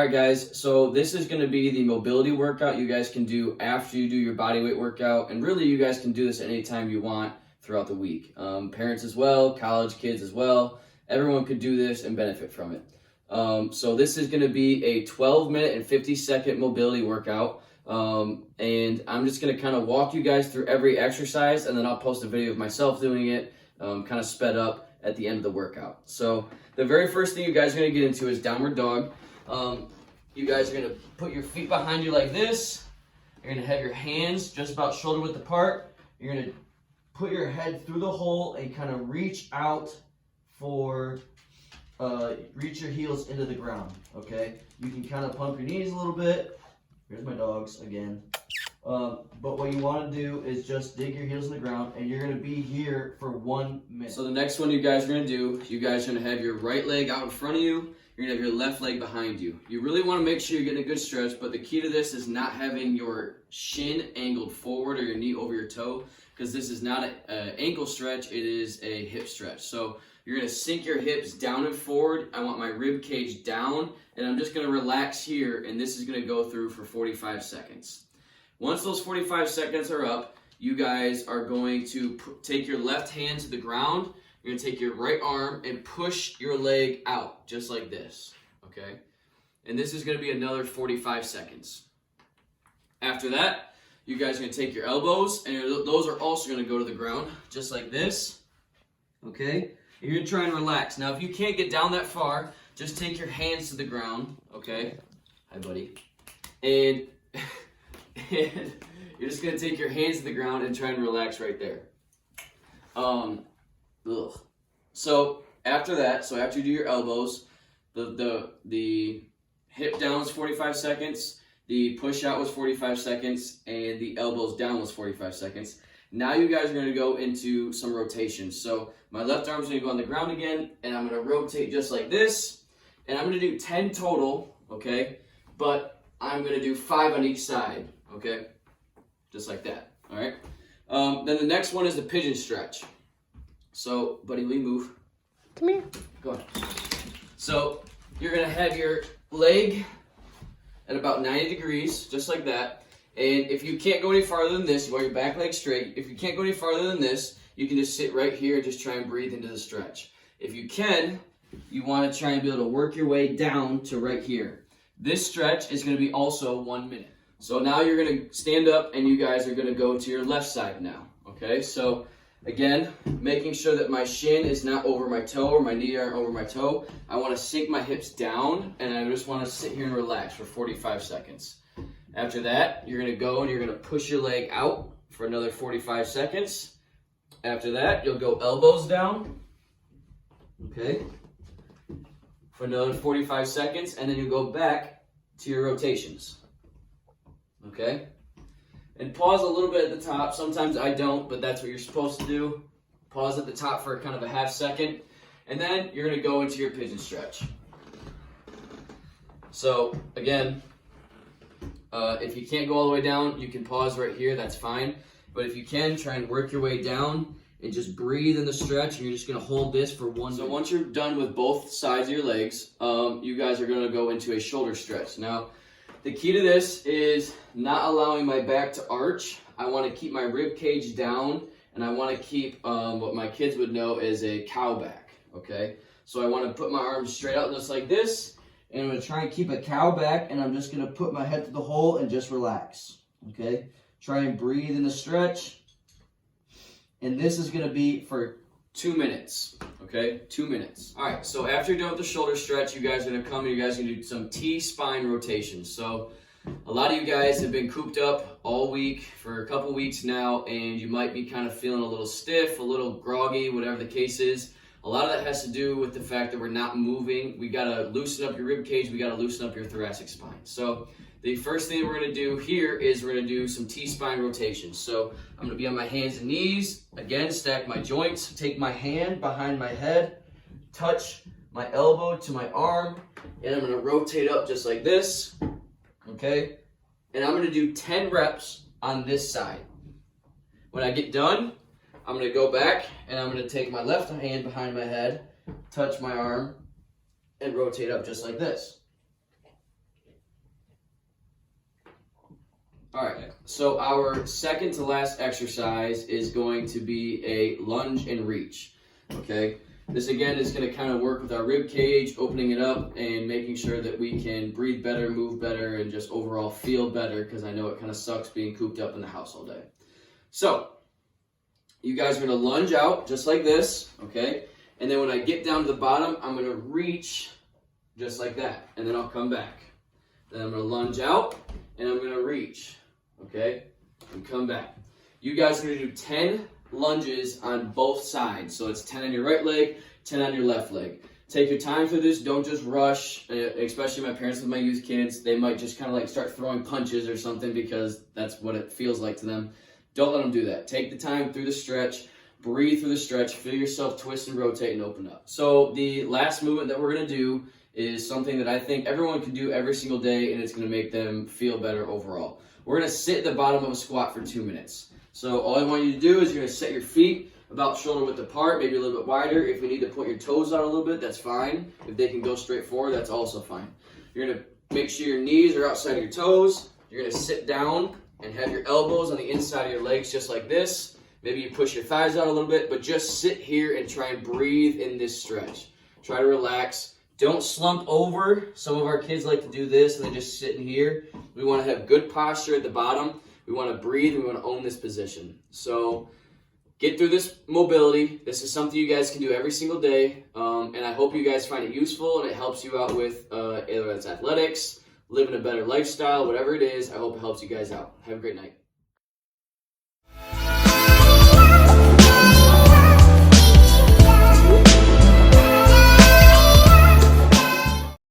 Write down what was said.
right, guys, so this is going to be the mobility workout you guys can do after you do your body weight workout, and really you guys can do this anytime you want throughout the week. Parents as well, college kids as well, everyone could do this and benefit from it. So this is going to be a 12-minute and 50-second mobility workout, and I'm just going to kind of walk you guys through every exercise, and then I'll post a video of myself doing it, kind of sped up at the end of the workout. So the very first thing you guys are going to get into is downward dog. You guys are going to put your feet behind you like this. You're going to have your hands just about shoulder width apart. You're going to put your head through the hole and kind of reach out for, reach your heels into the ground, okay? You can kind of pump your knees a little bit. Here's my dogs again. But what you want to do is just dig your heels in the ground, and you're going to be here for 1 minute. So the next one you guys are going to do, you guys are going to have your right leg out in front of you. You're going to have your left leg behind you. You really want to make sure you're getting a good stretch, but the key to this is not having your shin angled forward or your knee over your toe, because this is not an ankle stretch, it is a hip stretch. So you're going to sink your hips down and forward. I want my rib cage down, and I'm just going to relax here, and this is going to go through for 45 seconds. Once those 45 seconds are up, you guys are going to take your left hand to the ground. You're going to take your right arm and push your leg out, just like this, okay? And this is going to be another 45 seconds. After that, you guys are going to take your elbows, and those are also going to go to the ground, just like this, okay? You're going to try and relax. Now, if you can't get down that far, just take your hands to the ground, okay? Hi, buddy. And you're just going to take your hands to the ground and try and relax right there. So after that, after you do your elbows, the hip down was 45 seconds, the push out was 45 seconds, and the elbows down was 45 seconds. Now you guys are going to go into some rotations. So my left arm's going to go on the ground again, and I'm going to rotate just like this, and I'm going to do 10 total, okay? But I'm going to do 5 on each side, okay? Just like that, all right? Then the next one is the pigeon stretch. So, buddy, will you move? Come here. Go on. So, you're going to have your leg at about 90 degrees, just like that. And if you can't go any farther than this, you want your back leg straight. If you can't go any farther than this, you can just sit right here and just try and breathe into the stretch. If you can, you want to try and be able to work your way down to right here. This stretch is going to be also 1 minute. So now you're going to stand up, and you guys are going to go to your left side now, okay? So again, making sure that my shin is not over my toe or my knee aren't over my toe. I want to sink my hips down, and I just want to sit here and relax for 45 seconds. After that, you're going to go and you're going to push your leg out for another 45 seconds. After that, you'll go elbows down, okay, for another 45 seconds, and then you go back to your rotations, okay? And pause a little bit at the top. Sometimes I don't, but that's what you're supposed to do. Pause at the top for kind of a half second, and then you're going to go into your pigeon stretch. So again, if you can't go all the way down, you can pause right here, that's fine. But if you can, try and work your way down and just breathe in the stretch, and you're just going to hold this for 1 minute. So once you're done with both sides of your legs, you guys are going to go into a shoulder stretch. Now, the key to this is not allowing my back to arch. I want to keep my rib cage down, and I want to keep what my kids would know as a cow back, okay? So I want to put my arms straight out just like this, and I'm going to try and keep a cow back, and I'm just going to put my head to the hole and just relax, okay? Try and breathe in the stretch, and this is going to be for 2 minutes, okay? 2 minutes. All right, so after you're done with the shoulder stretch, you guys are going to come and you guys are going to do some T-spine rotations. So a lot of you guys have been cooped up all week for a couple weeks now, and you might be kind of feeling a little stiff, a little groggy, whatever the case is. A lot of that has to do with the fact that we're not moving. We got to loosen up your rib cage. We got to loosen up your thoracic spine. So the first thing we're going to do here is we're going to do some T-spine rotations. So I'm going to be on my hands and knees. Again, stack my joints. Take my hand behind my head. Touch my elbow to my arm. And I'm going to rotate up just like this. Okay? And I'm going to do 10 reps on this side. When I get done, I'm going to go back and I'm going to take my left hand behind my head, touch my arm, and rotate up just like this. All right, so our second to last exercise is going to be a lunge and reach, okay? This again is going to kind of work with our rib cage, opening it up and making sure that we can breathe better, move better, and just overall feel better, because I know it kind of sucks being cooped up in the house all day. So, you guys are going to lunge out just like this, okay? And then when I get down to the bottom, I'm going to reach just like that, and then I'll come back. Then I'm going to lunge out, and I'm going to reach. Okay, and come back. You guys are going to do 10 lunges on both sides. So it's 10 on your right leg, 10 on your left leg. Take your time for this. Don't just rush, especially my parents with my youth kids. They might just kind of like start throwing punches or something because that's what it feels like to them. Don't let them do that. Take the time through the stretch. Breathe through the stretch. Feel yourself twist and rotate and open up. So the last movement that we're going to do is something that I think everyone can do every single day, and it's going to make them feel better overall. We're going to sit at the bottom of a squat for 2 minutes. So all I want you to do is you're going to set your feet about shoulder width apart, maybe a little bit wider. If you need to point your toes out a little bit, that's fine. If they can go straight forward, that's also fine. You're going to make sure your knees are outside of your toes. You're going to sit down and have your elbows on the inside of your legs just like this. Maybe you push your thighs out a little bit, but just sit here and try and breathe in this stretch. Try to relax. Don't slump over. Some of our kids like to do this and they just sit in here. We want to have good posture at the bottom. We want to breathe. We want to own this position. So get through this mobility. This is something you guys can do every single day. And I hope you guys find it useful and it helps you out with either it's athletics, living a better lifestyle, whatever it is. I hope it helps you guys out. Have a great night.